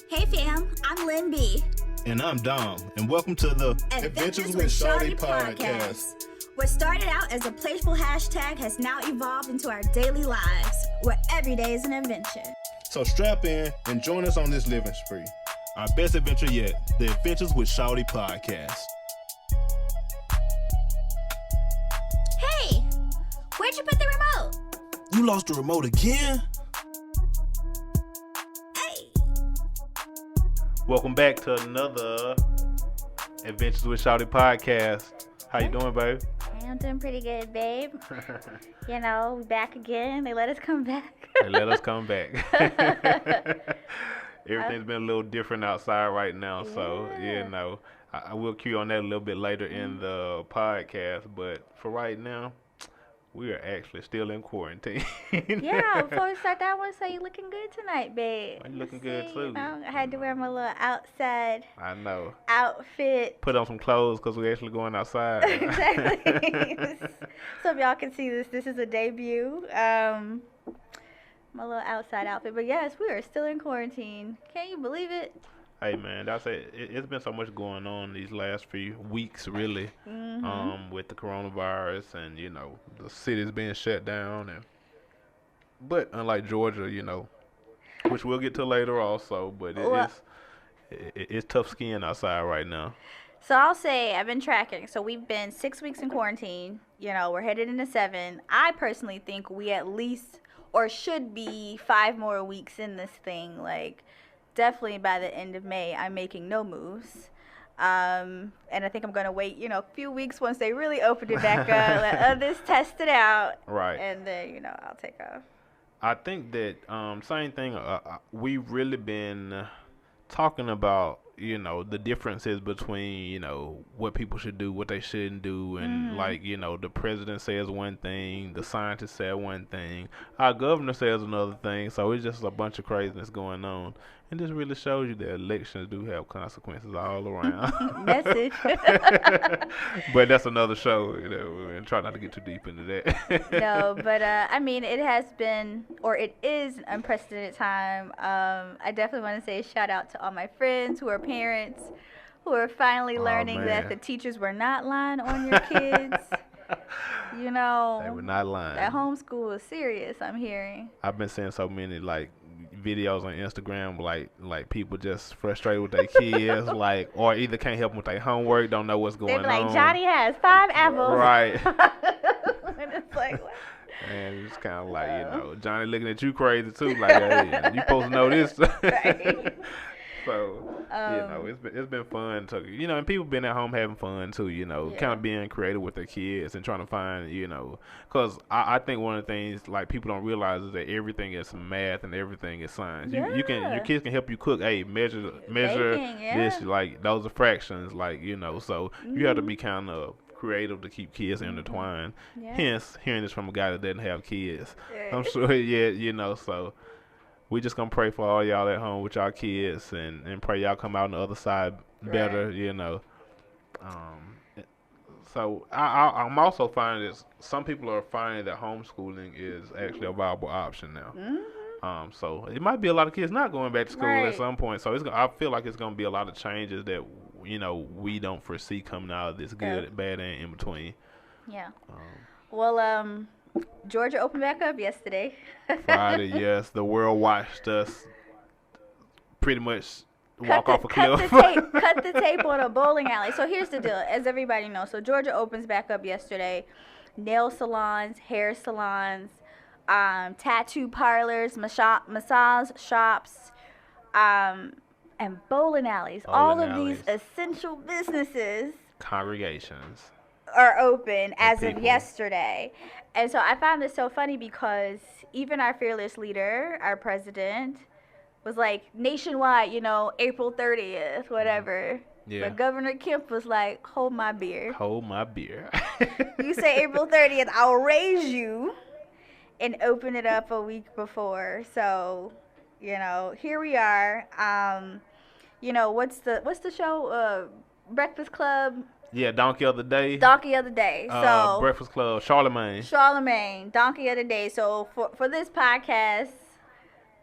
Hey fam, I'm Lynn B. And I'm Dom, and welcome to the Adventures with Shawty podcast. What started out as a playful hashtag has now evolved into our daily lives, where every day is an adventure. So strap in and join us on this living spree. Our best adventure yet, the Adventures with Shawty podcast. Hey, where'd you put the remote? You lost the remote again? Hey. Welcome back to another Adventures with Shawty podcast. How you doing, babe? Hey, I'm doing pretty good, babe. You know, back again. They let us come back. They let us come back. Everything's been a little different outside right now, so, you know, I will cue on that a little bit later in the podcast, but for right now, we are actually still in quarantine. Yeah, before we start that, I want to say you're looking good tonight, babe. You're looking good, too. You know, I had to wear my little outside I know. outfit. Put on some clothes because we're actually going outside. Exactly. So if y'all can see this is a debut. My little outside outfit. But yes, we are still in quarantine. Can you believe it? Hey man, that's it. It's been so much going on these last few weeks, really, with the coronavirus and you know the cities being shut down, but unlike Georgia, you know, which we'll get to later also, but it's tough skin outside right now. So I'll say I've been tracking. So we've been 6 weeks in quarantine. You know, we're headed into 7. I personally think we at least or should be 5 more weeks in this thing. Like, definitely by the end of May, I'm making no moves. And I think I'm going to wait, you know, a few weeks once they really open it back up, let others test it out. Right. And then, you know, I'll take off. I think that same thing. We've really been talking about, you know, the differences between, you know, what people should do, what they shouldn't do, and like, you know, the president says one thing, the scientists say one thing, our governor says another thing, so it's just a bunch of craziness going on. And this really shows you that elections do have consequences all around. Message. But that's another show, you know, and try not to get too deep into that. No, but I mean, it has been, or it is an unprecedented time. I definitely want to say a shout out to all my friends who are parents, who are finally learning that the teachers were not lying on your kids. You know, they were not lying. That homeschool is serious, I'm hearing. I've been seeing so many like videos on Instagram, like people just frustrated with their kids, like, or either can't help them with their homework, don't know what's going on. They're like, Johnny has 5 apples. Right. And it's like, what? And it's kind of like, you know, Johnny looking at you crazy too, like, hey, you supposed to know this. Right. So, you know, it's been fun to, you know, and people been at home having fun too, you know, kind of being creative with their kids and trying to find, you know, because I think one of the things like people don't realize is that everything is math and everything is science. Yeah. You can, your kids can help you cook. Hey, measure Baking, this, like those are fractions, like, you know, so you have to be kind of creative to keep kids intertwined. Yeah. Hence, hearing this from a guy that doesn't have kids, Yeah. I'm sure, you know, so. We just gonna pray for all y'all at home with y'all kids and pray y'all come out on the other side better, you know. So I'm also finding that some people are finding that homeschooling is actually a viable option now. So it might be a lot of kids not going back to school at some point. So I feel like it's gonna be a lot of changes that, you know, we don't foresee coming out of this good, bad, and in between. Yeah. Well, Georgia opened back up yesterday. Friday, yes. The world watched us pretty much walk off a cliff. Cut the tape on a bowling alley. So here's the deal. As everybody knows, so Georgia opens back up yesterday. Nail salons, hair salons, tattoo parlors, massage shops, and bowling alleys. All of these essential businesses. Congregations. Are open as of yesterday. And so I found this so funny because even our fearless leader, our president, was like nationwide, you know, April 30th, whatever. Yeah. But Governor Kemp was like, hold my beer. Hold my beer. You say April 30th, I'll raise you and open it up a week before. So, you know, here we are. You know, what's the show? Breakfast Club. Yeah, Donkey of the Day. Donkey of the Day. So Breakfast Club, Charlemagne. Donkey of the Day. So for this podcast,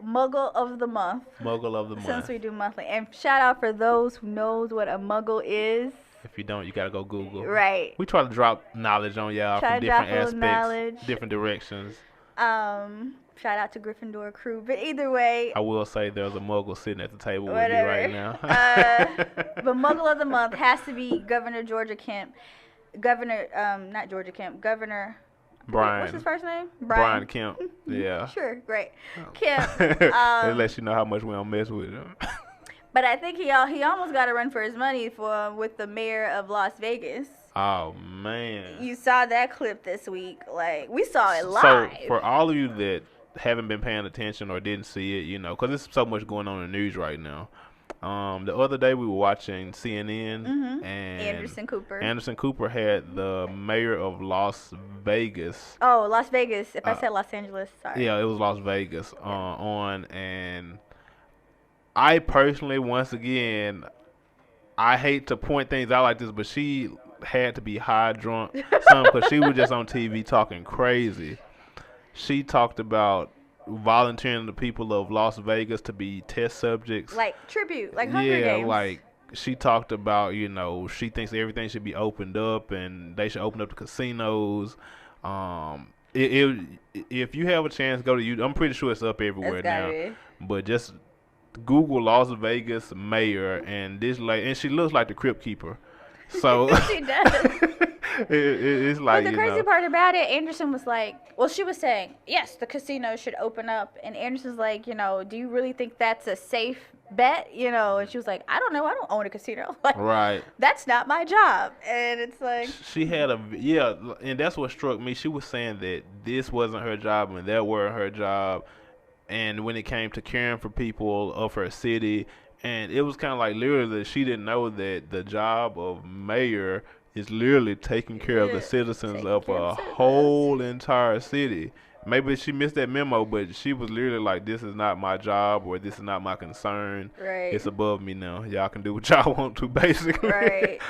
Muggle of the month. Muggle of the month. Since we do monthly. And shout out for those who knows what a muggle is. If you don't, you gotta go Google. Right. We try to drop knowledge on y'all from different aspects, different directions. Shout out to Gryffindor crew. But either way, I will say there's a muggle sitting at the table with me right now. But Muggle of the month has to be Governor Georgia Kemp. Governor, not Georgia Kemp. Governor. Brian. What's his first name? Brian Kemp. Yeah. Sure, great. Kemp. It lets you know how much we don't mess with him. But I think he almost got to run for his money with the mayor of Las Vegas. Oh man. You saw that clip this week. Like, we saw it live. So for all of you that haven't been paying attention or didn't see it, you know, because there's so much going on in the news right now. The other day we were watching CNN, and Anderson Cooper had the mayor of Las Vegas. Oh, Las Vegas. If I said Los Angeles, sorry. Yeah, it was Las Vegas on, and I personally, once again, I hate to point things out like this, but she had to be high drunk, because she was just on TV talking crazy. She talked about volunteering the people of Las Vegas to be test subjects. Like tribute, like Hunger Games. Yeah, like she talked about, you know, she thinks everything should be opened up and they should open up the casinos. If you have a chance, go to YouTube. I'm pretty sure it's up everywhere now. But just Google Las Vegas mayor and this lady, and she looks like the Crypt Keeper. So she does. It's like, but the crazy part about it, Anderson was like, well, she was saying, yes, the casino should open up. And Anderson's like, you know, do you really think that's a safe bet? You know, and she was like, I don't know. I don't own a casino. Like, right. That's not my job. And it's like. She had and that's what struck me. She was saying that this wasn't her job and that weren't her job. And when it came to caring for people of her city, and it was kind of like literally that she didn't know that the job of mayor is literally taking care of the citizens of a whole entire city. Maybe she missed that memo, but she was literally like, this is not my job or this is not my concern. Right. It's above me now. Y'all can do what y'all want to, basically. Right.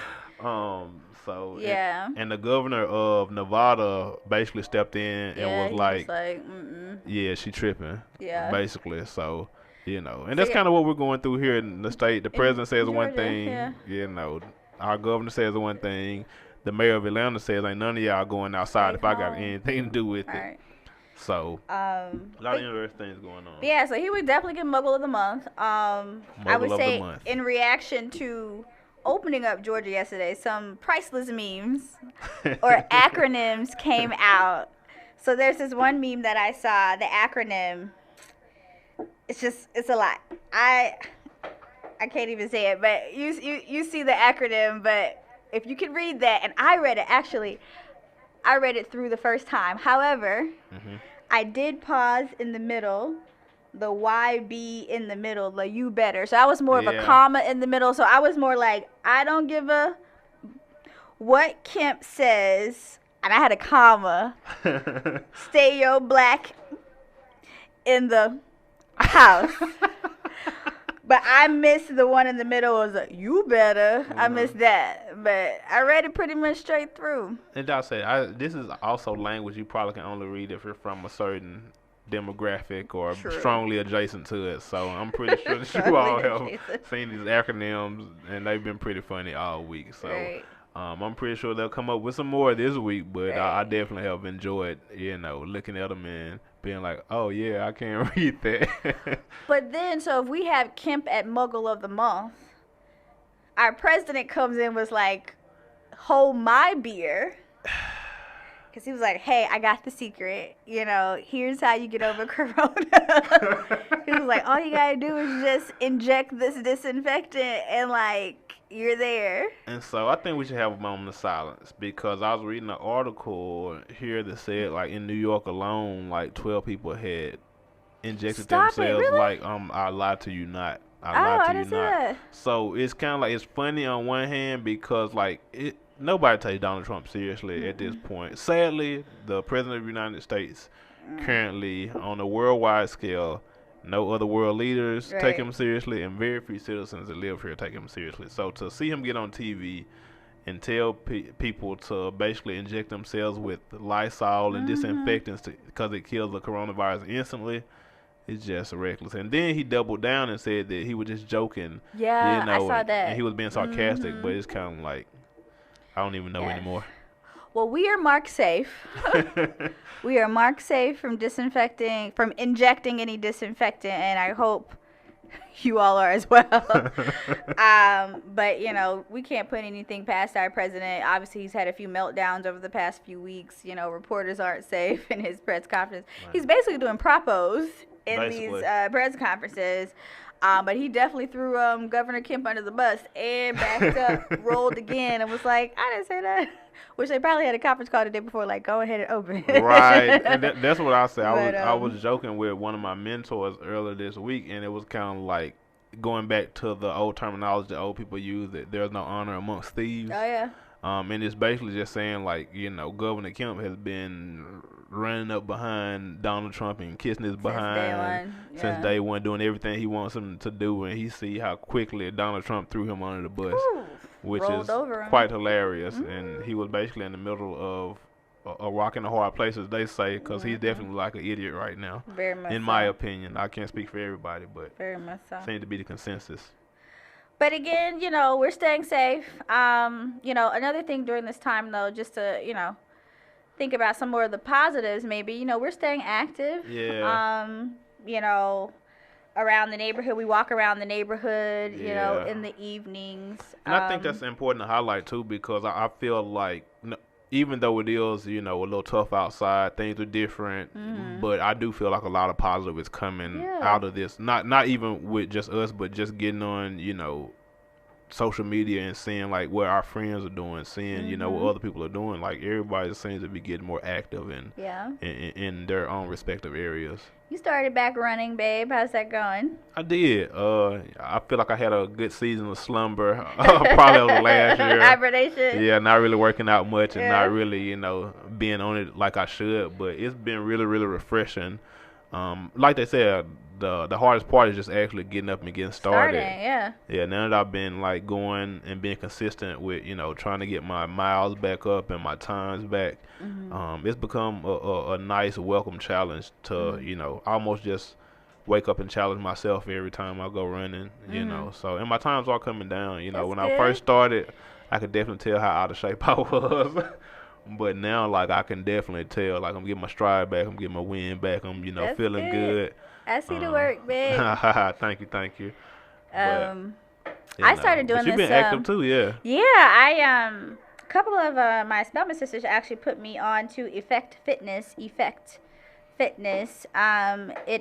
So yeah. And the governor of Nevada basically stepped in and was like, yeah, she tripping. Yeah. Basically. So, you know, and that's kind of what we're going through here in the state. The president says one thing, you know. Our governor says one thing. The mayor of Atlanta says ain't none of y'all going outside if I got anything to do with it. So, a lot of interesting things going on. Yeah, so he would definitely get Muggle of the Month. I would say in reaction to opening up Georgia yesterday, some priceless memes or acronyms came out. So there's this one meme that I saw, the acronym. It's a lot. I can't even say it, but you see the acronym, but if you can read that, and I read it through the first time. However, I did pause in the middle, the YB in the middle, the you better. So I was more of a comma in the middle. So I was more like, I don't give a what Kemp says, and I had a comma. Stay your black in the house. But I missed the one in the middle. Was like, you better. I missed that. But I read it pretty much straight through. And I'll say, this is also language you probably can only read if you're from a certain demographic or strongly adjacent to it. So I'm pretty sure that you all have seen these acronyms, and they've been pretty funny all week. So I'm pretty sure they'll come up with some more this week. But I definitely have enjoyed, you know, looking at them and being like, oh yeah, I can't read that. But then, so if we have Kemp at Muggle of the Month, our president comes in was like, hold my beer. Because he was like, hey, I got the secret. You know, here's how you get over corona. He was like, all you got to do is just inject this disinfectant and, like, you're there. And so I think we should have a moment of silence, because I was reading an article here that said, like, in New York alone, like 12 people had injected themselves. Really? Like, I lied to you not. I lied to you not. So it's kind of like, it's funny on one hand because, like, nobody takes Donald Trump seriously at this point. Sadly, the president of the United States currently, on a worldwide scale, no other world leaders take him seriously, and very few citizens that live here take him seriously. So to see him get on TV and tell people to basically inject themselves with Lysol and disinfectants because it kills the coronavirus instantly It's just reckless. And then he doubled down and said that he was just joking. Yeah, I saw that. And he was being sarcastic, but it's kind of like, I don't even know anymore. Well, we are marked safe. We are marked safe from injecting any disinfectant, and I hope you all are as well. But, you know, we can't put anything past our president. Obviously, he's had a few meltdowns over the past few weeks. You know, reporters aren't safe in his press conference. Right. He's basically doing propos in these press conferences. But he definitely threw Governor Kemp under the bus and backed up, rolled again, and was like, I didn't say that. Which they probably had a conference call the day before, like, go ahead and open it. Right. And that's what I said. I was joking with one of my mentors earlier this week, and it was kind of like going back to the old terminology that old people use, that there's no honor amongst thieves. Oh, yeah. And it's basically just saying, like, you know, Governor Kemp has been running up behind Donald Trump and kissing his behind since day one, doing everything he wants him to do, and he see how quickly Donald Trump threw him under the bus, which is quite hilarious. And he was basically in the middle of a rock and a hard place, as they say, because he's definitely like an idiot right now. Very much in my opinion. I can't speak for everybody, but very much so. Seems to be the consensus. But again, you know, we're staying safe. You know, another thing during this time, though, just to, you know, think about some more of the positives, maybe, you know, we're staying active. Yeah. You know, around the neighborhood. We walk around the neighborhood, you know, in the evenings. And I think that's important to highlight, too, because I feel like, even though it is, you know, a little tough outside, things are different, but I do feel like a lot of positive is coming out of this. Not even with just us, but just getting on, you know, social media and seeing like what our friends are doing, seeing you know what other people are doing. Like everybody seems to be getting more active in their own respective areas. You started back running, babe. How's that going? I did. I feel like I had a good season of slumber. Probably over last year. Hibernation. Yeah, not really working out much and not really, you know, being on it like I should. But it's been really, really refreshing. Like they said, the hardest part is just actually getting up and getting started. Yeah, now that I've been like going and being consistent with, you know, trying to get my miles back up and my times back, it's become a nice welcome challenge to, you know, almost just wake up and challenge myself every time I go running, you know. So, and my times are coming down, you know. That's when good. I first started, I could definitely tell how out of shape I was. But now, like, I can definitely tell, like, I'm getting my stride back, I'm getting my wind back, I'm, you know, That's feeling good. I see the work, babe. Thank you. I started doing this. You've been active too, Yeah, I a couple of my Spelman sisters actually put me on to Effect Fitness. It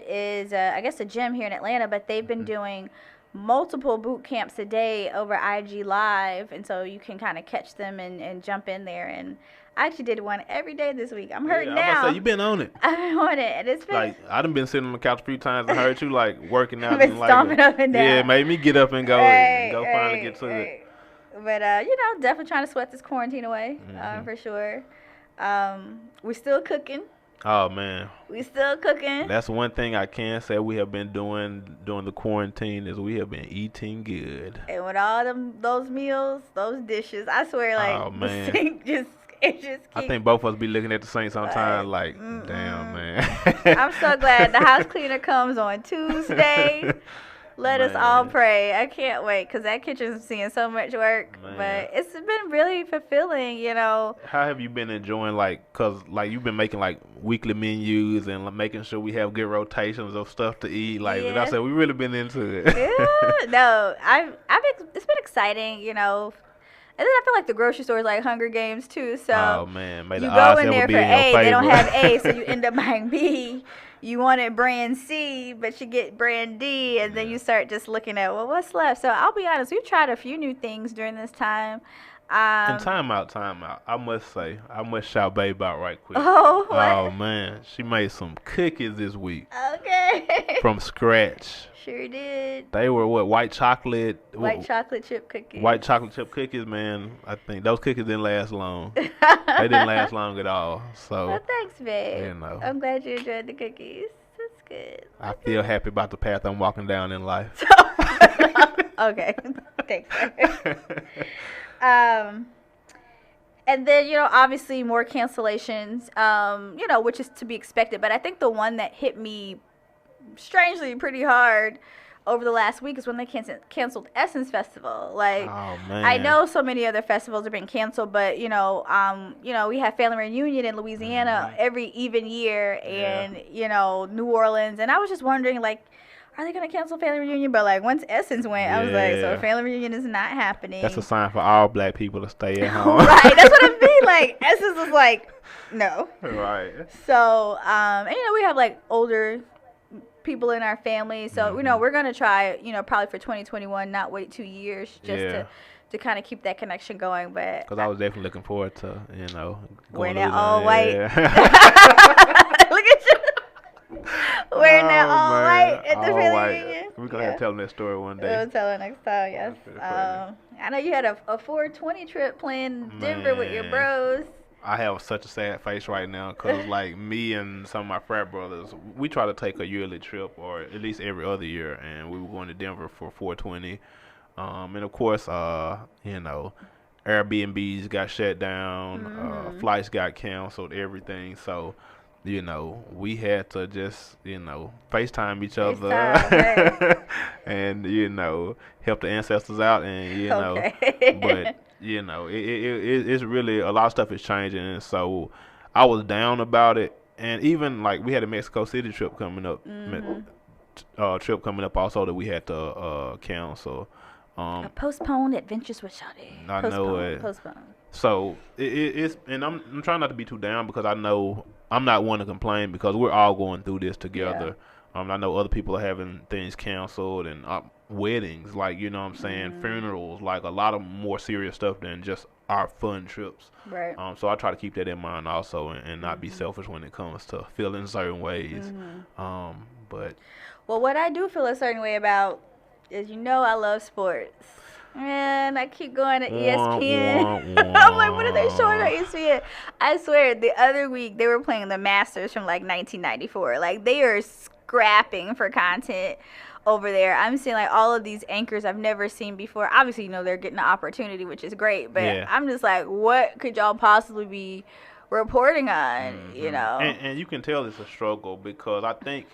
is, I guess, a gym here in Atlanta, but they've been doing multiple boot camps a day over IG Live, and so you can kind of catch them and jump in there. And I actually did one every day this week. I'm hurting now. I was about to say, you've been on it. I've been on it, and it's been like I done been sitting on the couch a few times and heard you like working out. Been stomping up and down. Yeah, it made me get up and go finally get to it. But you know, definitely trying to sweat this quarantine away, for sure. We're still cooking. Oh man, we still cooking. That's one thing I can say we have been doing during the quarantine is we have been eating good. And with all those meals, those dishes, I swear, like the sink just keeps. I think both of us be looking at the sink sometimes like, damn man. I'm so glad the house cleaner comes on Tuesday. Let us all pray. I can't wait because that kitchen's seeing so much work. But it's been really fulfilling, you know. How have you been enjoying, like, because, like, you've been making, like, weekly menus and like, making sure we have good rotations of stuff to eat. Like, I said, we've really been into it. Yeah, no, it's been exciting, you know. And then I feel like the grocery store is like Hunger Games, too. So may you the go in there for A, they don't have A, so you end up buying B. You wanted brand C, but you get brand D, and then you start just looking at, well, what's left? So I'll be honest, we've tried a few new things during this time. And time out. I must say, I must shout Babe out right quick. Oh, what? Oh, man. She made some cookies this week. Okay. From scratch. Sure did. They were what? White chocolate chip cookies. White chocolate chip cookies, man. I think those cookies didn't last long. They didn't last long at all. So. Well, thanks, babe. You know. I'm glad you enjoyed the cookies. That's good. I feel happy about the path I'm walking down in life. Okay. Thanks. And then, you know, obviously more cancellations, you know, which is to be expected. But I think the one that hit me strangely pretty hard over the last week is when they canceled Essence Festival. Like, Oh man. I know so many other festivals are being canceled, but we have Family Reunion in Louisiana every even year, and New Orleans, and I was just wondering, like, are they gonna cancel Family Reunion? But like once Essence went, I was like, so Family Reunion is not happening. That's a sign for all black people to stay at home. Right, that's what I mean. Like Essence was like, no. Right. So, we have like older people in our family, so we're gonna try, probably for 2021, not wait 2 years just to kind of keep that connection going. But because I was definitely looking forward to wearing that all white. Look at you wearing that all white at the family reunion. We're gonna have to tell them that story one day. We'll tell her next time. Yes. I know you had a 420 trip planned in Denver with your bros. I have such a sad face right now because, like, me and some of my frat brothers, we try to take a yearly trip, or at least every other year, and we were going to Denver for 420. And, of course, Airbnbs got shut down, flights got canceled, everything. So, we had to just, FaceTime each other and, help the ancestors out, and, but... it's really a lot of stuff is changing, and so I was down about it. And even like we had a Mexico City trip coming up, also that we had to cancel. A postponed Adventures with Shawty. I know it. Postponed. So it's, and I'm trying not to be too down because I know I'm not one to complain because we're all going through this together. I know other people are having things canceled and weddings, like, you know what I'm saying, funerals, like a lot of more serious stuff than just our fun trips. Right. So I try to keep that in mind also and not be selfish when it comes to feeling certain ways. But well, what I do feel a certain way about is, I love sports. Man, I keep going to ESPN. I'm like, what are they showing on ESPN? I swear, the other week they were playing the Masters from like 1994. Like, they are scrapping for content over there. I'm seeing like all of these anchors I've never seen before. Obviously, they're getting the opportunity, which is great. But I'm just like, what could y'all possibly be reporting on? And you can tell it's a struggle because I think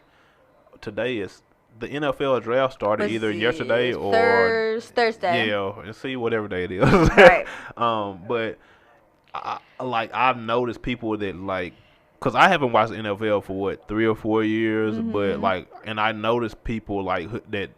today is the NFL draft started either yesterday or Thursday. Yeah, and see whatever day it is. Right. But I've noticed people that like, cause I haven't watched the NFL for 3 or 4 years, but like, and I noticed people like that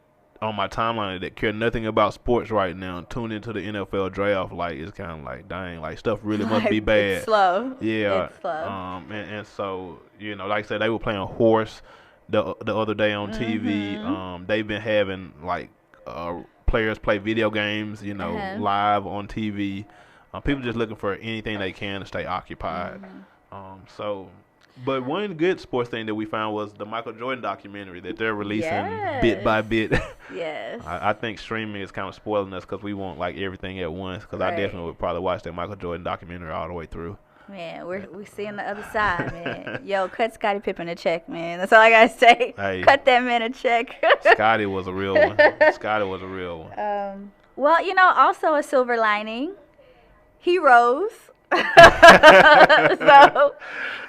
on my timeline that care nothing about sports right now tune into the NFL draft. Like, it's kind of like, dang, like stuff really must be bad. It's slow. Yeah. It's slow. And so like I said, they were playing horse the other day on TV. They've been having like players play video games, live on TV. People just looking for anything they can to stay occupied. But one good sports thing that we found was the Michael Jordan documentary that they're releasing bit by bit. Yes. I think streaming is kind of spoiling us because we want like everything at once. Because I definitely would probably watch that Michael Jordan documentary all the way through. Man, we're seeing the other side, man. Yo, cut Scottie Pippen a check, man. That's all I gotta say. Hey, cut that man a check. Scottie was a real one. Scottie was a real one. Well, also a silver lining. He rose. So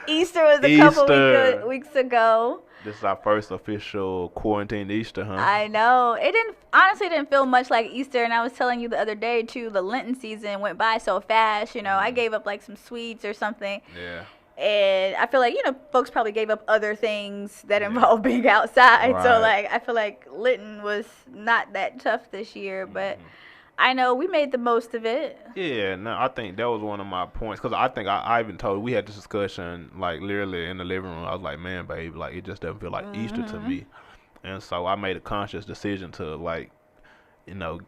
Easter was a couple weeks ago. This is our first official quarantine Easter, huh? I know. It didn't feel much like Easter, and I was telling you the other day too, the Lenten season went by so fast. I gave up like some sweets or something. Yeah. And I feel like, folks probably gave up other things that involve being outside. Right. So like I feel like Lenten was not that tough this year, but I know we made the most of it. Yeah, no, I think that was one of my points because I think I even told we had this discussion like literally in the living room. I was like, man, babe, like it just doesn't feel like Easter to me, and so I made a conscious decision to like,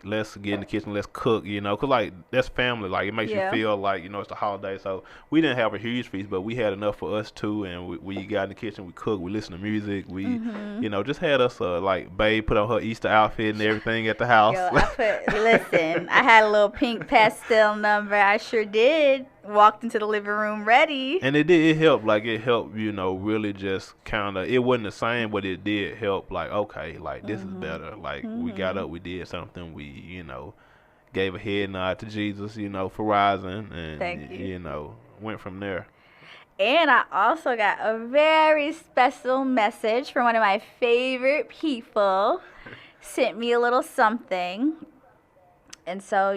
let's get in the kitchen, let's cook, because like that's family, like it makes you feel like it's the holiday. So we didn't have a huge feast, but we had enough for us too, and we got in the kitchen, we cooked, we listened to music, we just had us like babe put on her Easter outfit and everything at the house. Yo, listen, I had a little pink pastel number. I sure did. Walked into the living room ready. And it helped, like it helped, really just kind of, it wasn't the same, but it did help, like, okay, like this is better. Like we got up, we did something, we, gave a head nod to Jesus, for rising, and, went from there. And I also got a very special message from one of my favorite people. Sent me a little something. And so,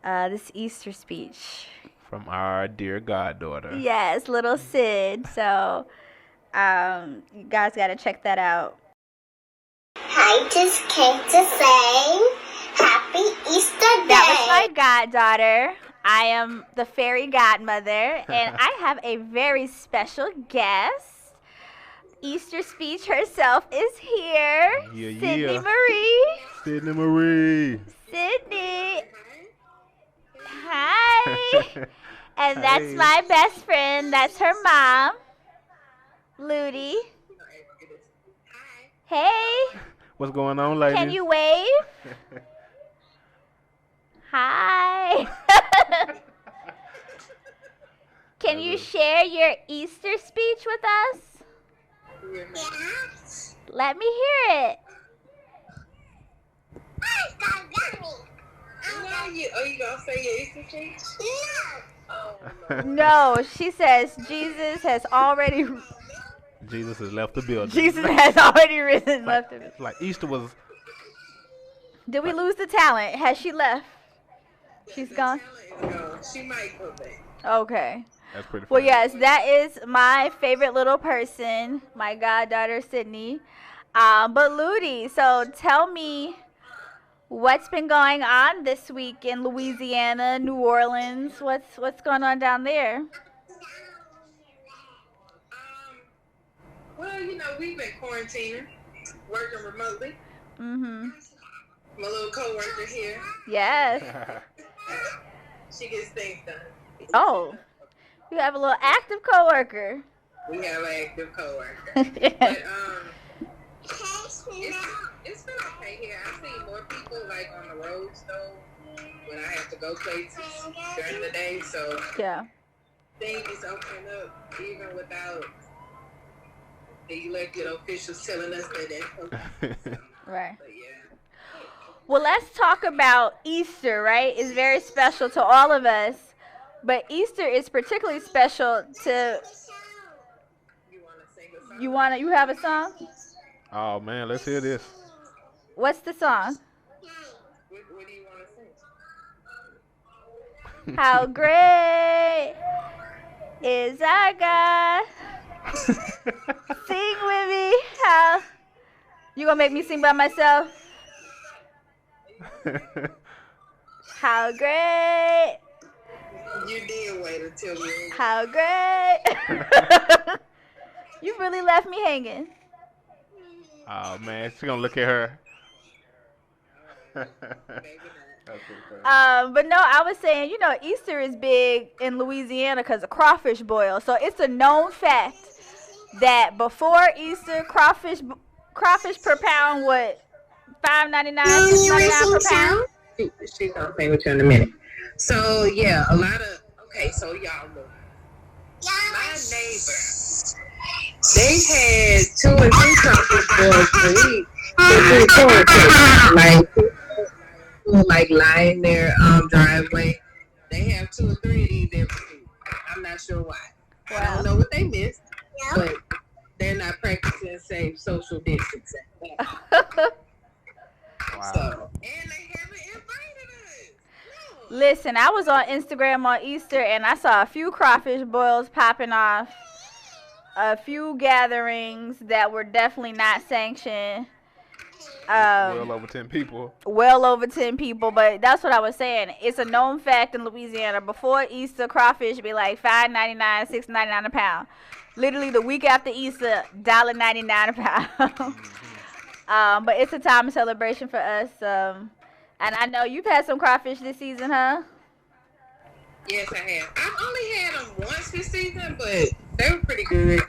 this Easter speech. From our dear goddaughter. Yes, little Sid. So, you guys got to check that out. I just came to say Happy Easter Day. That was my goddaughter. I am the fairy godmother, and I have a very special guest. Easter speech herself is here. Yeah, Sydney Marie. Sydney Marie. Sydney. Hi. And that's my best friend. That's her mom, Ludi. Hey. What's going on, ladies? Can you wave? Hi. Can you share your Easter speech with us? Yes. Let me hear it. You gonna say your Easter speech? No. Oh, No, she says Jesus has already Jesus has left the building. Jesus has already risen. Left of it. Like Easter was. Did we lose the talent? Has she left? She's gone. No, she might come back. Okay. That's pretty Well, funny. yes, that is my favorite little person, my goddaughter Sydney. But Ludi, so tell me what's been going on this week in Louisiana, New Orleans. What's going on down there? Well, we've been quarantining, working remotely. Mhm. My little coworker here, Yes. she gets things done. Oh, you have a little active coworker. We have an active coworker. But it's been okay here. I've seen more people like on the roads though when I have to go places during the day. So Yeah. things opening up even without the elected officials telling us that they're open. Right. But yeah. Well, let's talk about Easter, right? It's very special to all of us, but Easter is particularly special to You want to sing a song? you have a song? Oh man, let's hear this. What's the song? What do you want to sing? How great is our God? Sing with me. How you gonna make me sing by myself? How great? You did wait until we. How great? You really left me hanging. Oh man, she's gonna look at her. Maybe But no, I was saying, Easter is big in Louisiana because of crawfish boil. So it's a known fact that before Easter, crawfish per pound, what, $5.99, $6.99 per pound? She's gonna play with you in a minute. So yeah, a lot of so y'all look. My neighbor, they had 2 or 3 crawfish boils per week. Like lying their driveway. They have 2 or 3 of these every week. I'm not sure why. I don't know what they missed, but they're not practicing safe social distancing. Wow. So, and they haven't invited us. No. Listen, I was on Instagram on Easter and I saw a few crawfish boils popping off, a few gatherings that were definitely not sanctioned. Well over 10 people. Well over 10 people, but that's what I was saying. It's a known fact in Louisiana. Before Easter, crawfish be like $5.99, $6.99 a pound. Literally the week after Easter, $1.99 a pound. But it's a time of celebration for us. And I know you've had some crawfish this season, huh? Yes, I have. I've only had them once this season, but they were pretty good.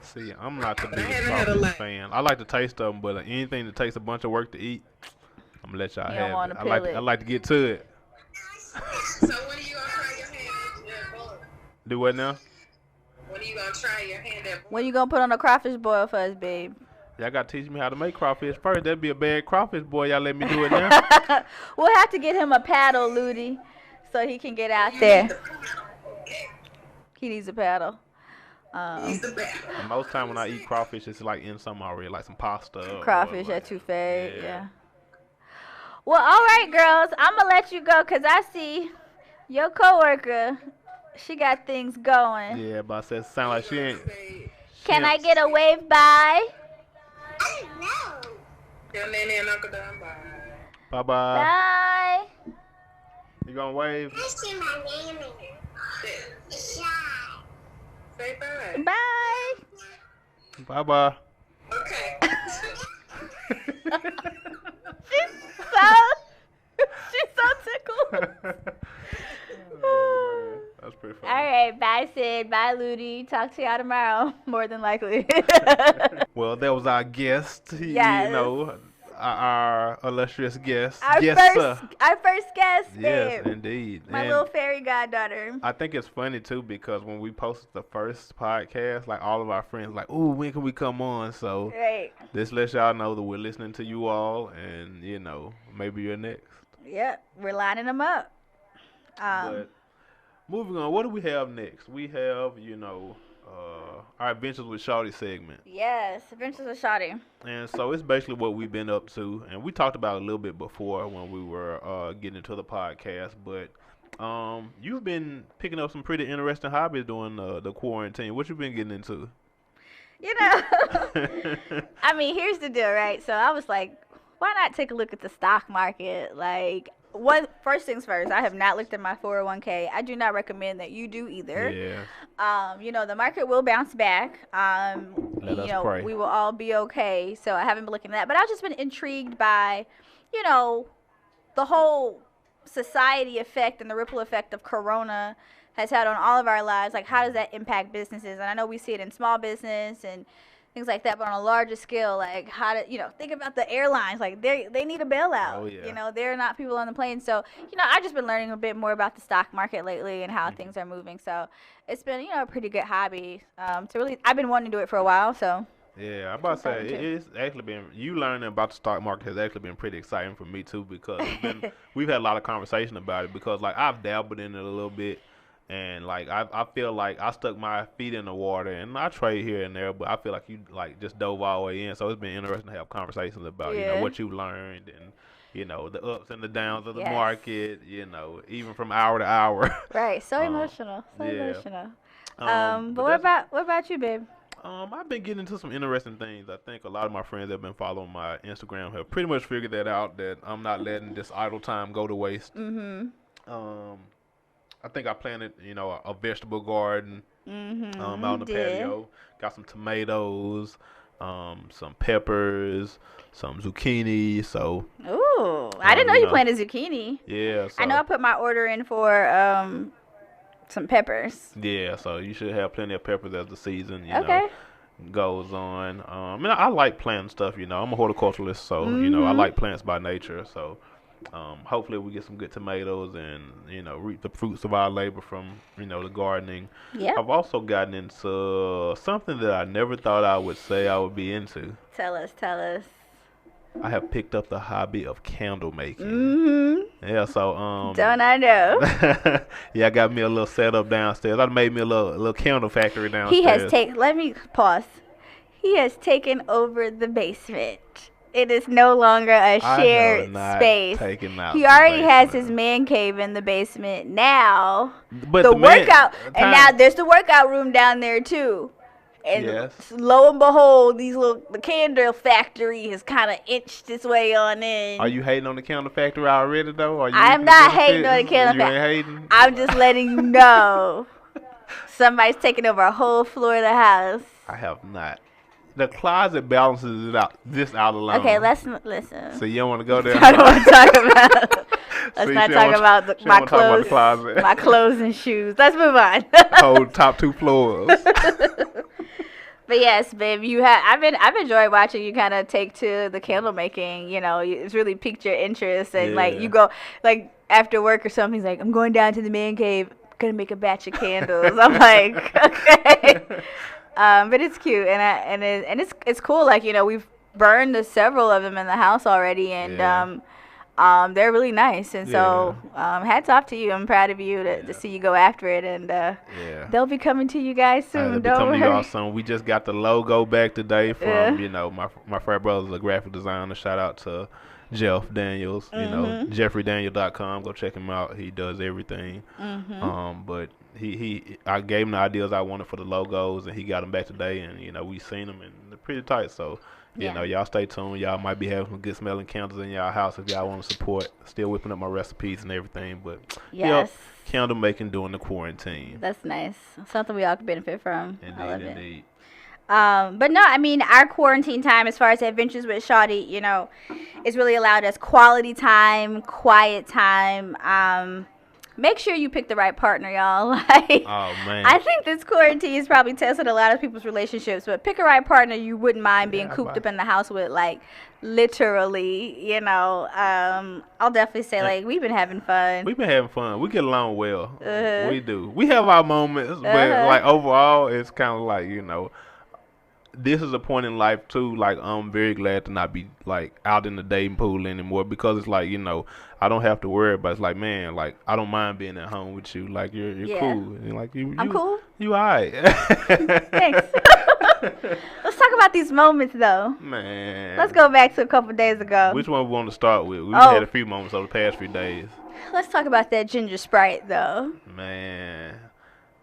See, I'm not the But I biggest haven't had a crawfish lot. fan. I like the taste of them, but anything that takes a bunch of work to eat, I'm gonna let y'all You don't have wanna it. peel it. I like to get to it. So when are you gonna try your hand at boil? Do what now? When are you gonna try your hand at boil? When you gonna put on a crawfish boil for us, babe? Y'all gotta teach me how to make crawfish first. That'd be a bad crawfish boy. Y'all let me do it now. We'll have to get him a paddle, Ludi, so he can get out there. okay. He needs a paddle. He's the best. And most time when I eat crawfish, it's like in something already, like some pasta. Crawfish or at Touffet, yeah. yeah. Well, all right, girls. I'm going to let you go because I see your coworker, she got things going. Yeah, but I said, sound like she ain't. Can I get a wave bye? I don't know. Your nanny and Uncle Don, bye. Bye-bye. Bye. You gonna wave? I see my name in it. Shy. Say bye. Bye. Bye-bye. Okay. She's so tickled. Oh, man. That's pretty funny. All right, bye Sid, bye Ludi. Talk to y'all tomorrow, more than likely. Well, that was our guest. Yes. You know, our illustrious guest. Our first guest, Yes, babe. indeed. My And little fairy goddaughter. I think it's funny too because when we posted the first podcast, like all of our friends, like, "Ooh, when can we come on?" So Right. this lets y'all know that we're listening to you all, and you know, maybe you're next. Yep, we're lining them up. But moving on, what do we have next? We have, you know, our Adventures with Shawty segment. Yes, Adventures with Shawty. And so it's basically what we've been up to. And we talked about it a little bit before when we were getting into the podcast. But you've been picking up some pretty interesting hobbies during the quarantine. What you been getting into? You know, I mean, here's the deal, right? So I was like, why not take a look at the stock market? Like, first things first, I have not looked at my 401k. I do not recommend that you do either. Yeah. You know, the market will bounce back. Let us pray. We will all be okay. So I haven't been looking at that. But I've just been intrigued by, you know, the whole society effect and the ripple effect of Corona has had on all of our lives. Like, how does that impact businesses? And I know we see it in small business and things like that, but on a larger scale, like how to, you know, think about the airlines, like they need a bailout. Oh, yeah. You know, they're not people on the plane. So, you know, I've just been learning a bit more about the stock market lately and how things are moving. So it's been, you know, a pretty good hobby. I've been wanting to do it for a while, so. Yeah, I'm about to say, it's actually been, you learning about the stock market has actually been pretty exciting for me too, because we've had a lot of conversation about it, because like I've dabbled in it a little bit. And like I feel like I stuck my feet in the water, and I trade here and there, but I feel like you like just dove all the way in. So it's been interesting to have conversations about you know what you learned and you know the ups and the downs of the market. You know, even from hour to hour. Right. So emotional. So emotional. But what about you, babe? I've been getting into some interesting things. I think a lot of my friends that have been following my Instagram have pretty much figured that out, that I'm not letting this idle time go to waste. I think I planted, you know, a vegetable garden out on the patio. Got some tomatoes, some peppers, some zucchini. So. Ooh, I didn't know you planted zucchini. Yeah. So, I know I put my order in for some peppers. Yeah, so you should have plenty of peppers as the season, you know, goes on. I like planting stuff, you know. I'm a horticulturalist, so, you know, I like plants by nature. So. Hopefully we get some good tomatoes and, you know, reap the fruits of our labor from, you know, the gardening. Yeah. I've also gotten into something that I never thought I would say I would be into. Tell us. I have picked up the hobby of candle making. Yeah, so don't I know? Yeah, I got me a little setup downstairs. I made me a little candle factory downstairs. Let me pause. He has taken over the basement. It is no longer a shared space. He already has his man cave in the basement now. But now there's the workout room down there too. And lo and behold, the candle factory has kind of inched its way on in. Are you hating on the candle factory already though? I'm not hating on the candle factory. I'm just letting you know somebody's taking over a whole floor of the house. I have not. The closet balances it out. This out alone. Okay, let's listen. So you don't want to go there? I don't want to talk about. Let's not talk about my clothes. My clothes and shoes. Let's move on. Whole top 2 floors. But yes, babe, I've enjoyed watching you kind of take to the candle making. You know, it's really piqued your interest, and like you go like after work or something. He's like, I'm going down to the man cave, gonna make a batch of candles. I'm like, okay. But it's cute and it's cool. Like, you know, we've burned several of them in the house already, and They're really nice, and so hats off to you. I'm proud of you to see you go after it, and they'll be coming to you guys soon. They'll be coming to y'all soon. We just got the logo back today from my frat brother's a graphic designer. Shout out to Jeff Daniels, jeffreydaniel.com. Go check him out. He does everything. But I gave him the ideas I wanted for the logos, and he got them back today, and we seen them, and they're pretty tight. So y'all stay tuned. Y'all might be having some good smelling candles in y'all house if y'all want to support. Still whipping up my recipes and everything, but candle making during the quarantine. That's nice. Something we all can benefit from. Indeed. But no, I mean, our quarantine time, as far as Adventures with Shawty, it's really allowed us quality time, quiet time. Make sure you pick the right partner, y'all. Oh, man. I think this quarantine is probably testing a lot of people's relationships, but pick a right partner you wouldn't mind being cooped up in the house with, literally, I'll definitely say, we've been having fun. We've been having fun. We get along well. We do. We have our moments, but, overall, it's kind of this is a point in life too. I'm very glad to not be out in the dating pool anymore, because it's I don't have to worry about. It's man, I don't mind being at home with you. You're cool. And, I'm cool. You alright. Thanks. Let's talk about these moments though. Man. Let's go back to a couple days ago. Which one we want to start with? We've had a few moments over the past few days. Let's talk about that ginger Sprite though. Man.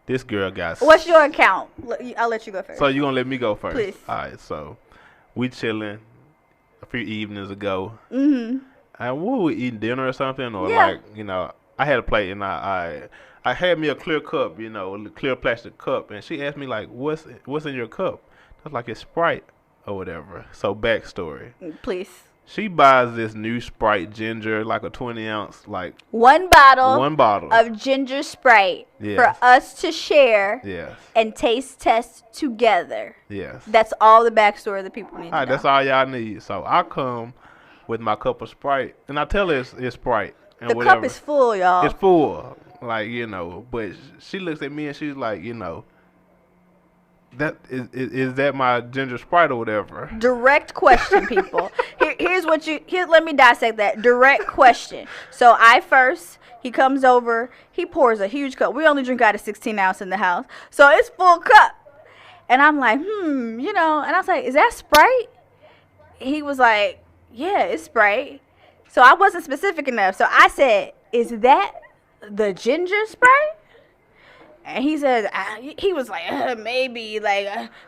This girl got... What's your account? I'll let you go first. So you going to let me go first? Please. All right, so we chilling a few evenings ago. And what we eating, dinner or something? Or I had a plate, and I had me a clear cup, a clear plastic cup. And she asked me, what's in your cup? I was it's Sprite or whatever. So backstory. Please. She buys this new Sprite ginger, a 20-ounce, one bottle of ginger Sprite for us to share and taste test together. Yes. That's all the backstory that people need to know. That's all y'all need. So I come with my cup of Sprite, and I tell her it's Sprite. And the cup is full, y'all. It's full, but she looks at me and she's like, that is that my ginger Sprite or whatever? Direct question, people. Let me dissect that. Direct question. So he comes over, he pours a huge cup. We only drink out of 16 ounce in the house, so it's full cup. And I'm like, and I was like, is that Sprite? He was like, yeah, it's Sprite. So I wasn't specific enough. So I said, is that the ginger Sprite? And he said, he was like, maybe,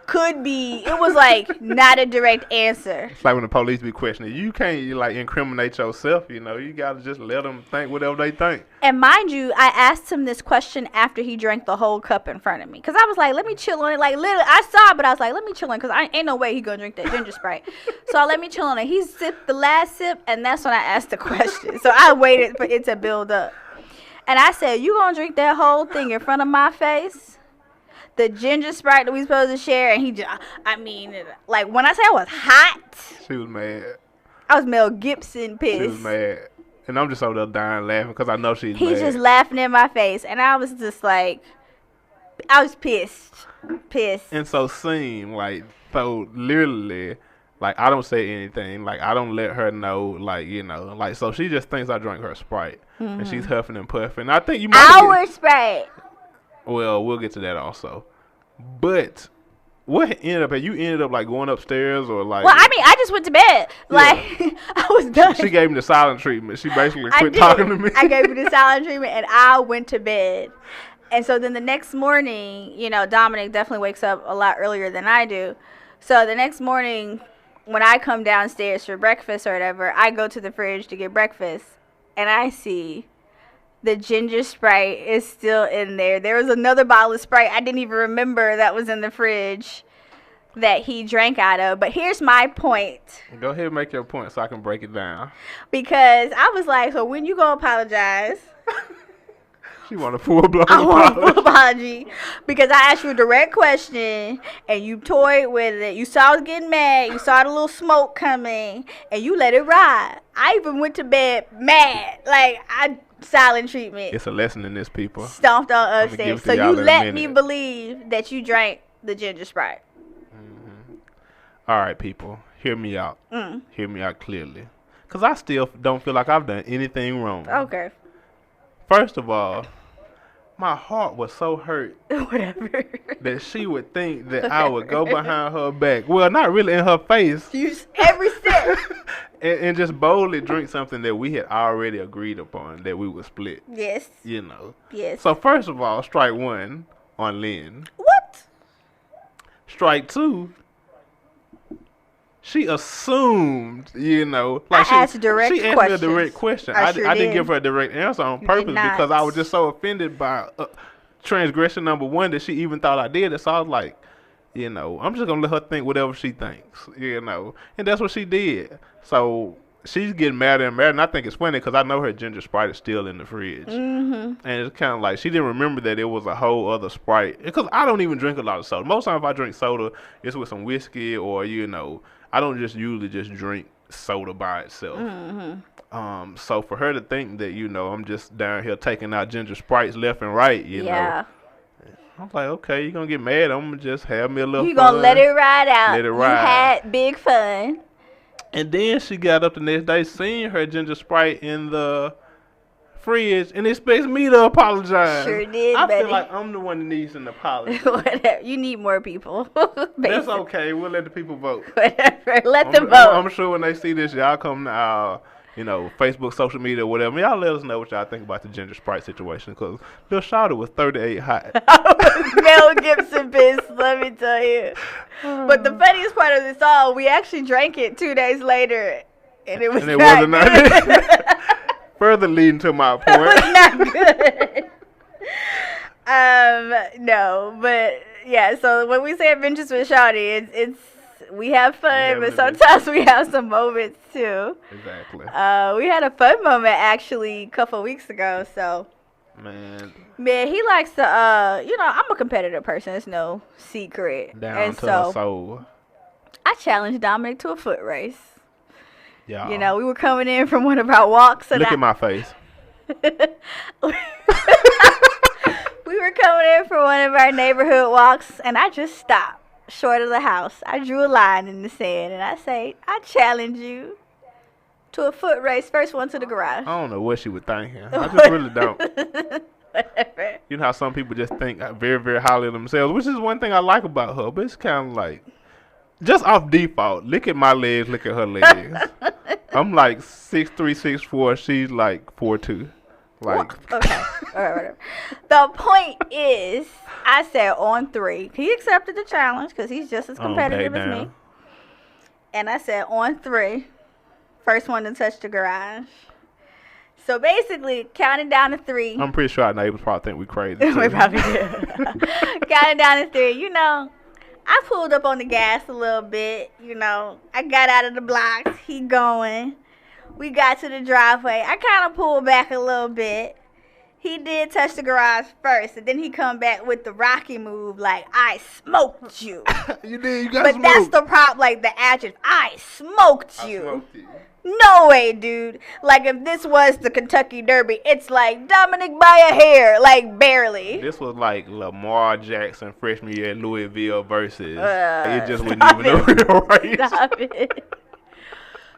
could be. It was not a direct answer. It's like when the police be questioning, you can't incriminate yourself. You gotta just let them think whatever they think. And mind you, I asked him this question after he drank the whole cup in front of me, because I was like, let me chill on it. Literally, I saw it, but I was like, let me chill on it, because I ain't no way he gonna drink that ginger Sprite. So I let me chill on it. He sipped the last sip, and that's when I asked the question. So I waited for it to build up. And I said, you gonna drink that whole thing in front of my face? The ginger Sprite that we supposed to share? And he just, when I say I was hot. She was mad. I was Mel Gibson pissed. She was mad. And I'm just over there dying laughing because I know she's mad. He's just laughing in my face. And I was just I was pissed. And so literally, I don't say anything. I don't let her know, so she just thinks I drank her Sprite. And she's huffing and puffing. I think you might Sprite. Well, we'll get to that also. But what ended up, you ended up going upstairs or Well, I just went to bed. I was done. She gave me the silent treatment. She basically quit talking to me. I gave her the silent treatment and I went to bed. And so then the next morning, Dominic definitely wakes up a lot earlier than I do. So the next morning, when I come downstairs for breakfast or whatever, I go to the fridge to get breakfast, and I see the ginger Sprite is still in there. There was another bottle of Sprite I didn't even remember that was in the fridge that he drank out of. But here's my point. Go ahead and make your point so I can break it down. Because I was like, so when you gonna apologize? She want a full-blown apology. I want a full apology because I asked you a direct question and you toyed with it. You saw I was getting mad. You saw the little smoke coming and you let it ride. I even went to bed mad. Silent treatment. It's a lesson in this, people. Stomped on upstairs. So you let me believe that you drank the ginger Sprite. Mm-hmm. All right, people. Hear me out. Hear me out clearly. because I still don't feel like I've done anything wrong. Okay. First of all, my heart was so hurt Whatever. that she would think that I would go behind her back. Well, not really in her face. Every step. and just boldly drink something that we had already agreed upon that we would split. Yes. You know. Yes. So first of all, strike one on Lynn. What? Strike two. She assumed, you know, like I asked direct she asked questions. me a direct question. I I sure didn't did. give her a direct answer on You purpose did not. because I was just so offended by transgression number one that she even thought I did it. So I was like, you know, I'm just gonna let her think whatever she thinks, you know, and that's what she did. So she's getting madder and madder, and I think it's funny because I know her ginger Sprite is still in the fridge, and it's kind of like she didn't remember that it was a whole other Sprite because I don't even drink a lot of soda. Most times if I drink soda, it's with some whiskey or you know. I don't just usually just drink soda by itself. So for her to think that, you know, I'm just down here taking out ginger Sprites left and right, you know. I'm like, okay, you're going to get mad. I'm going to just have me a little You fun. gonna let it ride out. Let it ride. You had big fun. And then she got up the next day, seeing her ginger Sprite in the fridge, and expects me to apologize. Sure did, I buddy. feel like I'm the one that needs an apology. Whatever. You need more people. That's Basically. okay. We'll let the people vote. Whatever. Let them vote. I'm sure when they see this, y'all come to our, you know, Facebook, social media, whatever. Y'all let us know what y'all think about the ginger Sprite situation, because Lil Shawty was 38 hot. Mel Gibson pissed, let me tell you. But the funniest part of this all, we actually drank it 2 days later, and it was And it not wasn't good. Further leading to my It point. was not good. No, but yeah. So when we say adventures with Shawty, it's we have fun, but sometimes we have some moments too. Exactly. We had a fun moment actually a couple of weeks ago. So Man, he likes to you know, I'm a competitive person. It's no secret. down and to so her soul. I challenged Dominic to a foot race. Yeah. You know, we were coming in from one of our walks, and Look at my face. we were coming in for one of our neighborhood walks, and I just stopped short of the house. I drew a line in the sand, and I say, I challenge you to a foot race. First one to the garage. I don't know what she was thinking. I just really don't. Whatever. You know how some people just think very, very highly of themselves, which is one thing I like about her, but it's kind of like, just off default, look at my legs, look at her legs. I'm like 6'3", 6'4", she's like 4'2". Like, Okay. All right, whatever. The point is, I said on 3. He accepted the challenge because he's just as competitive as me. And I said on 3, first one to touch the garage. So basically, counting down to 3. I'm pretty sure our neighbors probably think we crazy. We too. probably do. Counting down to 3, you know. I pulled up on the gas a little bit, you know. I got out of the blocks. He going. We got to the driveway. I kind of pulled back a little bit. He did touch the garage first, and then he come back with the Rocky move, like, I smoked you. You did, you got But smoked. that's the problem, like the adjective. I smoked you. I smoked you. No way, dude. Like, if this was the Kentucky Derby, it's like Dominic by a hair, like barely. This was like Lamar Jackson freshman year at Louisville versus. It just wasn't stop even a real race. Stop it.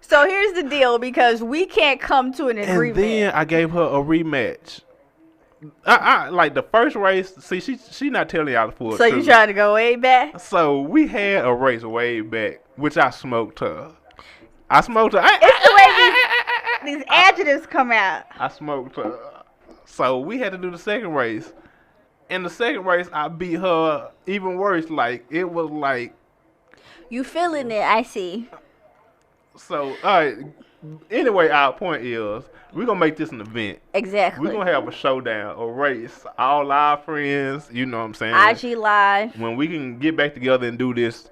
So here's the deal, because we can't come to an agreement. And then I gave her a rematch. I like the first race. See, she not telling y'all the full So truth. you trying to go way back? So we had a race way back, which I smoked her. I smoked her. It's the way these adjectives come out. I smoked her. So we had to do the second race. In the second race, I beat her even worse. Like, it was like. You feeling it, I see. So, all right. Anyway, our point is, we're going to make this an event. Exactly. We're going to have a showdown, a race. All our friends, you know what I'm saying? IG Live. When we can get back together and do this,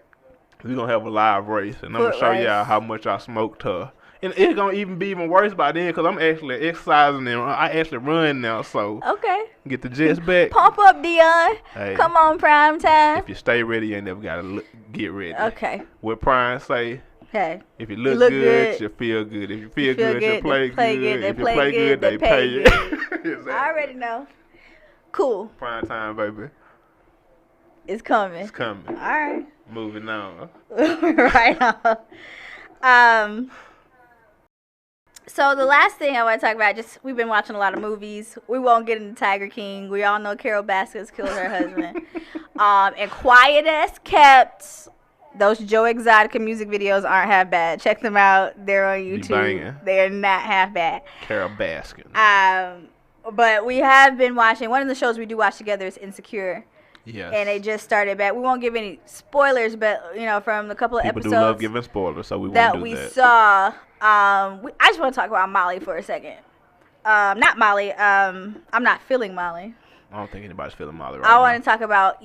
we're going to have a live race. And I'm going to show y'all how much I smoked her. And it's going to even be even worse by then because I'm actually exercising and I actually run now. So, Okay. get the jets back. Pump up, Dion. Hey, Come on, prime time. if you stay ready, you ain't never got to get ready. Okay. What Prime say? Okay. If you look good, you feel good. If you feel good, you play good. If you play good, they pay you. Exactly. I already know. Cool. Prime time, baby. It's coming. It's coming. All right. Moving on. Right on. So the last thing I want to talk about, we've been watching a lot of movies. We won't get into Tiger King. We all know Carol Baskins killed her husband. And quiet as kept. Those Joe Exotica music videos aren't half bad. Check them out. They're on YouTube. They are not half bad. Carol Baskins. But we have been watching. One of the shows we do watch together is Insecure. Yes. And it just started back. We won't give any spoilers, but from the couple of episodes. People do love giving spoilers, so we won't do that. That we saw. I just want to talk about Molly for a second. Not Molly. I'm not feeling Molly. I don't think anybody's feeling Molly right now. I to want talk about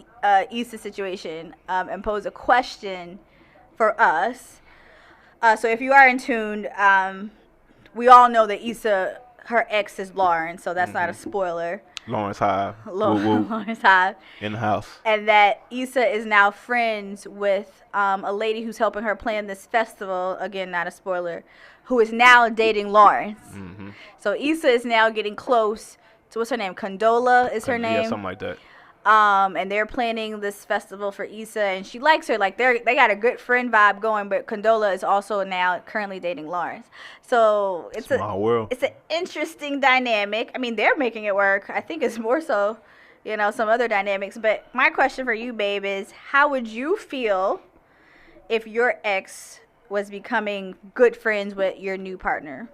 Issa's situation and pose a question for us. So if you are in tune, we all know that Issa, her ex is Lauren, so that's not a spoiler. Lawrence Hive. Lawrence Hive. In the house. And that Issa is now friends with a lady who's helping her plan this festival. Again, not a spoiler. Who is now dating Lawrence. Mm-hmm. So Issa is now getting close to, what's her name? Condola is her name? Yeah, something like that. And they're planning this festival for Issa, and she likes her. Like, they got a good friend vibe going, but Condola is also now currently dating Lawrence. So it's small world. It's an interesting dynamic. I mean, they're making it work. I think it's more so, some other dynamics. But my question for you, babe, is how would you feel if your ex was becoming good friends with your new partner?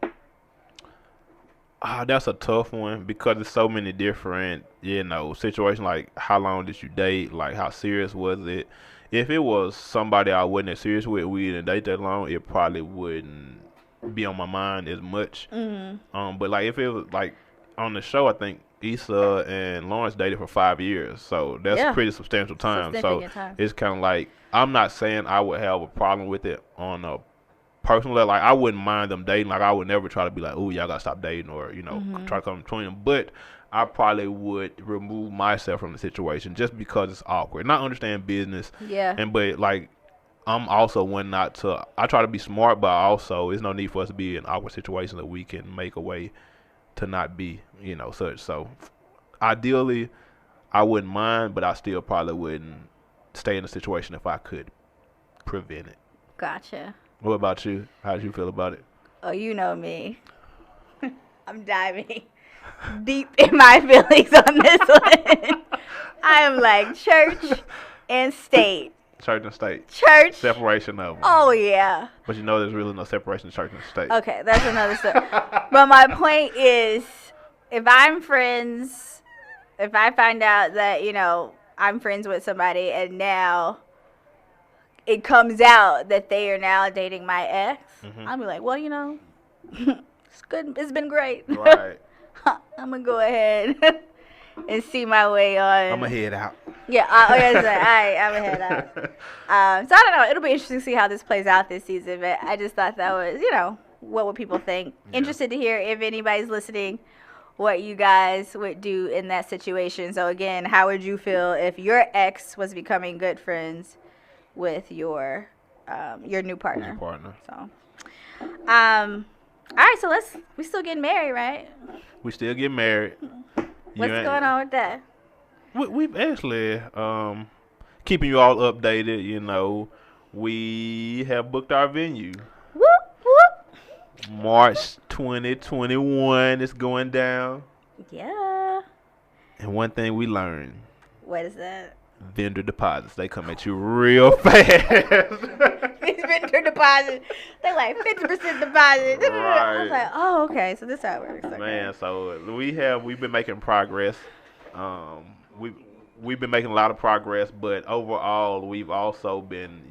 That's a tough one because there's so many different, situations. Like, how long did you date? Like, how serious was it? If it was somebody I wasn't as serious with, we didn't date that long, it probably wouldn't be on my mind as much. Mm-hmm. But like, if it was like on the show, I think Issa and Lawrence dated for 5 years, so that's pretty substantial time. It's kind of like, I'm not saying I would have a problem with it on a personal level. Like, I wouldn't mind them dating. Like, I would never try to be like, "Ooh, y'all gotta stop dating," or try to come between them. But I probably would remove myself from the situation just because it's awkward. And I understand business. Yeah. But like, I'm also one not to. I try to be smart, but also there's no need for us to be in awkward situations that we can make a way to not be, such. So, ideally, I wouldn't mind, but I still probably wouldn't stay in the situation if I could prevent it. Gotcha. What about you? How did you feel about it? Oh, you know me. I'm diving deep in my feelings on this one. I am like church and state. Church and state. Church. Separation of them. Oh, yeah. But there's really no separation of church and state. Okay, that's another story. But my point is, if I find out that, I'm friends with somebody and now it comes out that they are now dating my ex, I'll be like, well, it's good. It's been great. Right. I'm going to go ahead and see my way on. I'm going to head out. Yeah, I'm going to head out. So I don't know. It'll be interesting to see how this plays out this season. But I just thought that was, what would people think? Yeah. Interested to hear if anybody's listening, what you guys would do in that situation. So again, how would you feel if your ex was becoming good friends with your new partner? New partner. So, all right. So we still getting married, right? We still get married. What's going on with that? We've actually keeping you all updated. We have booked our venue. Whoop whoop. March 2021 is going down. Yeah. And one thing we learned. What is that? Vendor deposits. They come at you real fast. These vendor deposits. They're like 50% deposit. Right. I was like, oh, okay. So this is how it works. Okay. Man, so we've been making progress. We've been making a lot of progress, but overall, we've also been,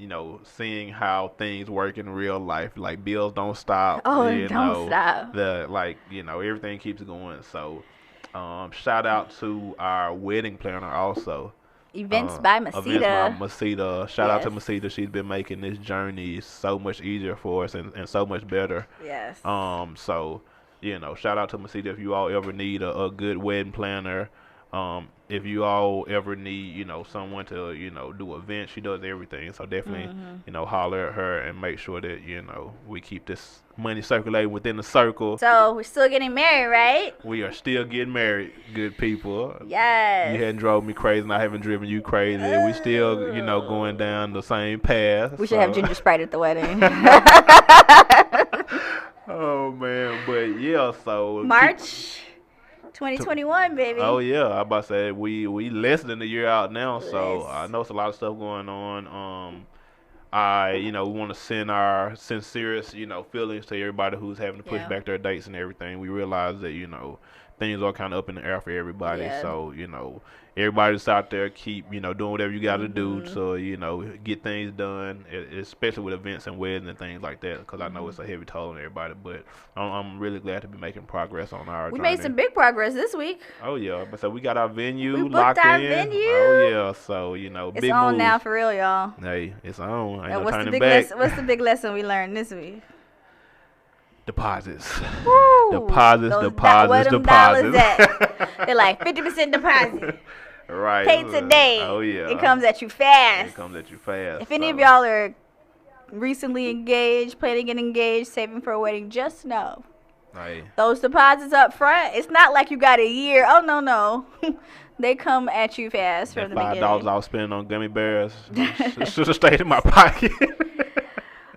seeing how things work in real life. Like, bills don't stop. Oh, don't stop. Everything keeps going. So, shout out to our wedding planner also. Events by Masita. Shout out to Masita. She's been making this journey so much easier for us and so much better. Yes. So, shout out to Masita if you all ever need a good wedding planner. If you all ever need, someone to, do events, she does everything. So definitely, holler at her and make sure that, we keep this money circulating within the circle. So we're still getting married, right? We are still getting married, good people. Yes. You hadn't drove me crazy and I haven't driven you crazy. We still, going down the same path. We should have ginger Sprite at the wedding. Oh man, but yeah, so March 2021, baby. Oh yeah, I about to say we less than a year out now, so I know it's a lot of stuff going on. We want to send our sincerest, feelings to everybody who's having to push back their dates and everything. We realize that, things are kind of up in the air for everybody. Yeah. So, everybody's out there keep, doing whatever you got to do to, get things done, especially with events and weddings and things like that, because I know it's a heavy toll on everybody. But I'm really glad to be making progress on our journey. We made some big progress this week. Oh, yeah. So we got our venue we locked booked our in. venue. Oh, yeah. So, it's big on moves. now for real, y'all. Hey, it's on. Ain't no what's turning back. What's the big lesson we learned this week? Deposits. Woo! Deposits. Where them dollars at? They're like 50% deposit. Right. Pay today. Oh, yeah. It comes at you fast. If any of y'all are recently engaged, planning to get engaged, saving for a wedding, just know. Hey. Those deposits up front, it's not like you got a year. Oh, no. They come at you fast from the beginning. $5 I was spending on gummy bears should have stayed in my pocket.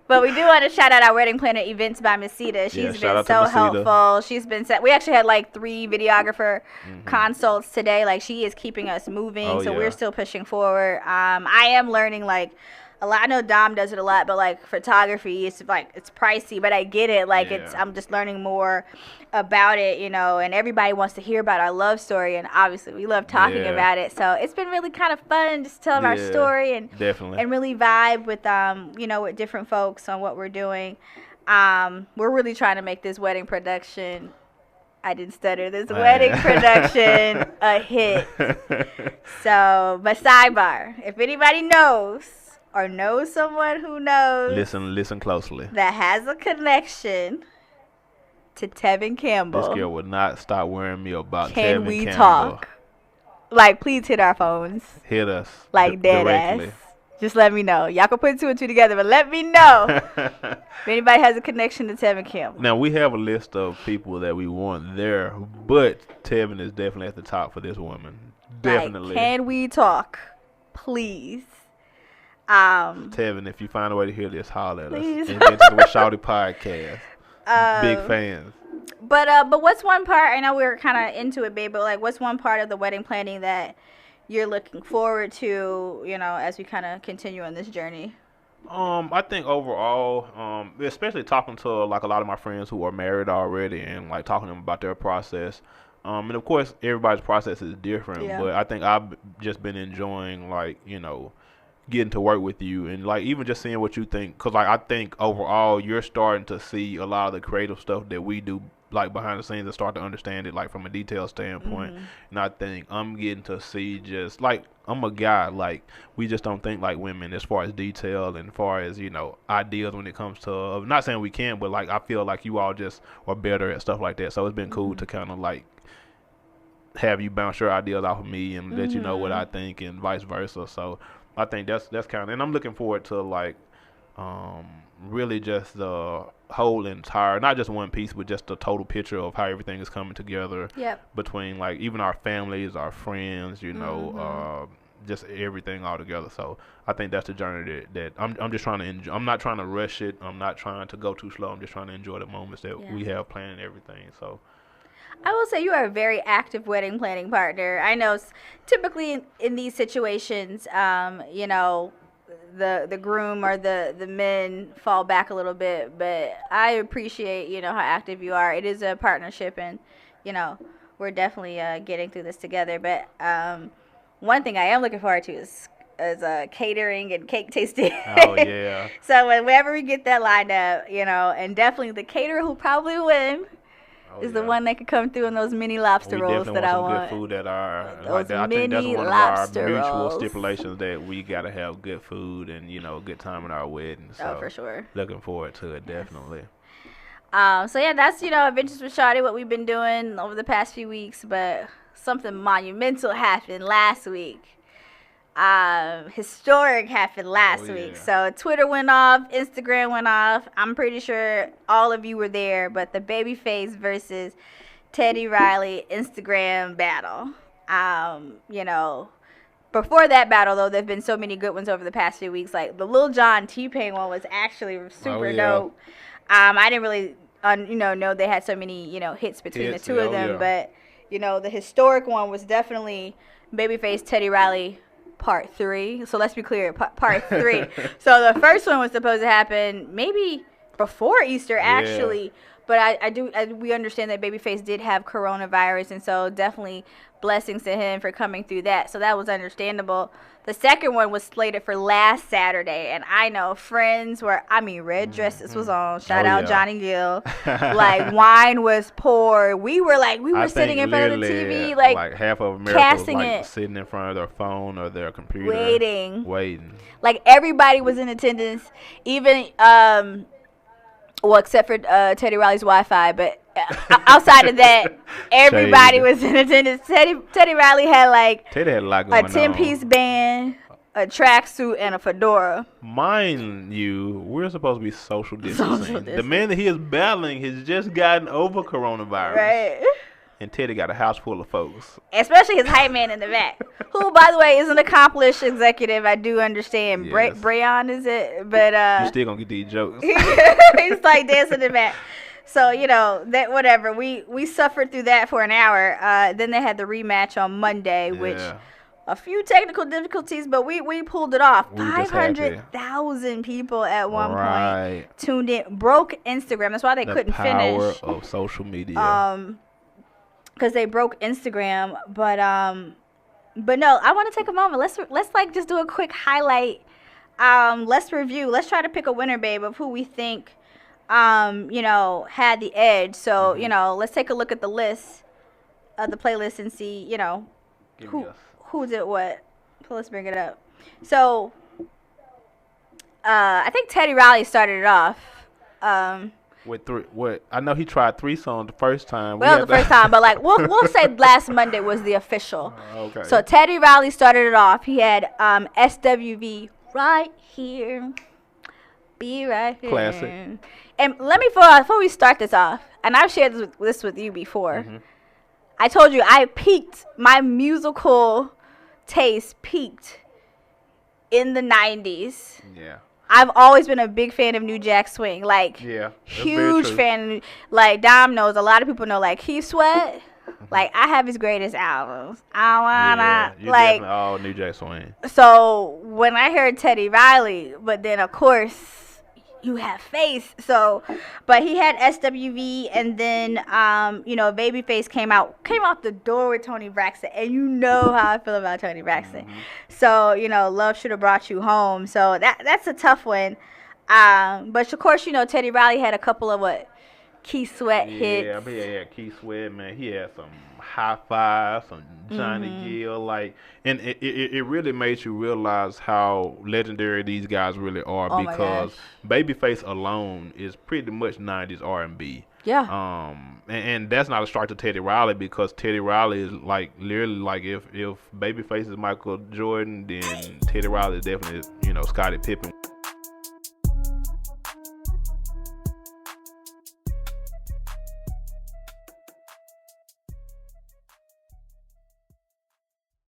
But we do want to shout out our wedding planner, Events by Miss Sita. She's been so helpful. She's been we actually had like 3 videographer consults today. Like, she is keeping us moving. So we're still pushing forward. I am learning like a lot. I know Dom does it a lot, but like photography, it's pricey, but I get it. Like I'm just learning more about it, and everybody wants to hear about our love story, and obviously we love talking about it. So it's been really kind of fun just telling our story and really vibe with with different folks on what we're doing. We're really trying to make this wedding production. I didn't stutter. This wedding production a hit. So, but sidebar, if anybody knows or knows someone who knows, listen closely, that has a connection to Tevin Campbell, this girl would not stop worrying me about Tevin Can we Campbell. talk? Like, please hit our phones. Hit us. Like, dead directly. ass. Just let me know. Y'all can put 2 and 2 together, but let me know if anybody has a connection to Tevin Campbell. Now, we have a list of people that we want there, but Tevin is definitely at the top for this woman. Definitely. Like, can we talk? Please. Tevin, if you find a way to hear this, holler at Please. us. And get to the Shawty podcast. Big fans. But what's one part? I know we were kind of into it, babe. But like, what's one part of the wedding planning that you're looking forward to? As we kind of continue on this journey. I think overall, especially talking to like a lot of my friends who are married already, and like talking to them about their process. And of course, everybody's process is different. Yeah. But I think I've just been enjoying getting to work with you, and like even just seeing what you think, because like I think overall you're starting to see a lot of the creative stuff that we do like behind the scenes and start to understand it like from a detail standpoint. And I think I'm getting to see, just like, I'm a guy, like we just don't think like women as far as detail and as far as ideas when it comes to, I'm not saying we can't, but like I feel like you all just are better at stuff like that. So it's been cool to kind of like have you bounce your ideas off of me and let you know what I think and vice versa. So I think that's kind of, and I'm looking forward to like really just the whole entire, not just one piece, but just the total picture of how everything is coming together. Between like even our families, our friends, just everything all together. So I think that's the journey that I'm just trying to enjoy. I'm not trying to rush it. I'm not trying to go too slow. I'm just trying to enjoy the moments that we have planned and everything. So I will say you are a very active wedding planning partner. I know typically in these situations, the groom or the men fall back a little bit, but I appreciate, how active you are. It is a partnership, and, we're definitely getting through this together. But one thing I am looking forward to is catering and cake tasting. Oh, yeah. So whenever we get that lined up, and definitely the caterer who'll probably win is the one that could come through in those mini lobster rolls that I want. Good food that are those like that. I think that's one of our mutual stipulations, that we gotta have good food and a good time in our wedding. So for sure. Looking forward to it, definitely. So yeah, that's Adventures with Shawty, what we've been doing over the past few weeks. But something monumental happened last week. Historic happened last week. So Twitter went off, Instagram went off. I'm pretty sure all of you were there, but the Babyface versus Teddy Riley Instagram battle. Before that battle, though, there've been so many good ones over the past few weeks. Like the Lil Jon T-Pain one was actually super dope. I didn't really know they had so many, hits between the two of them. But, the historic one was definitely Babyface Teddy Riley Part 3. So let's be clear, Part 3. So the first one was supposed to happen maybe before Easter, actually. But we understand that Babyface did have coronavirus, and so definitely blessings to him for coming through that. So that was understandable. The second one was slated for last Saturday, and I know friends red dresses was on. Shout out Johnny Gill. Like, wine was poured. We were sitting in front of the TV, like half of America casting was it, sitting in front of their phone or their computer, waiting. Like everybody was in attendance, even except for Teddy Riley's Wi-Fi, but outside of that, everybody was in attendance. Teddy Riley had Teddy had a lot going on. A 10-piece band, a tracksuit, and a fedora. Mind you, we're supposed to be social distancing. The man that he is battling has just gotten over coronavirus. Right. And Teddy got a house full of folks. Especially his hype man in the back, who, by the way, is an accomplished executive. I do understand. Yes. Brayon is it? But you still gonna get these jokes. He's like dancing in the back. So, that whatever. We suffered through that for an hour. Then they had the rematch on Monday, which a few technical difficulties, but we pulled it off. 500,000 people at one point tuned in. Broke Instagram. That's why they couldn't finish. The power of social media. Because they broke Instagram, but no, I want to take a moment. Let's just do a quick highlight. Let's review. Let's try to pick a winner, babe, of who we think, had the edge. So let's take a look at the list of the playlist and see, who did what. So let's bring it up. So I think Teddy Riley started it off. With I know he tried 3 songs the first time. The first time, but we'll say last Monday was the official. Okay. So Teddy Riley started it off. He had SWV right here, be right here. Classic. And let me before we start this off, and I've shared this with you before. Mm-hmm. I told you my musical taste peaked in the 90s. Yeah. I've always been a big fan of New Jack Swing. Huge fan. Dom knows. A lot of people know. Keith Sweat. I have his greatest albums. Definitely all New Jack Swing. So when I heard Teddy Riley, but then of course you have Face. So, but he had SWV, and then Babyface came out the door with Tony Braxton, and you know how I feel about Tony Braxton. Mm-hmm. So Love Should Have Brought You Home. So that's a tough one. But of course Teddy Riley had a couple of Keith Sweat hits. Yeah, Keith Sweat, man. He had some High Five, some Johnny Gill, and it really makes you realize how legendary these guys really are, because Babyface alone is pretty much 90s R&B. Yeah. And that's not a strike to Teddy Riley, because Teddy Riley is literally if Babyface is Michael Jordan, then Teddy Riley is definitely Scottie Pippen.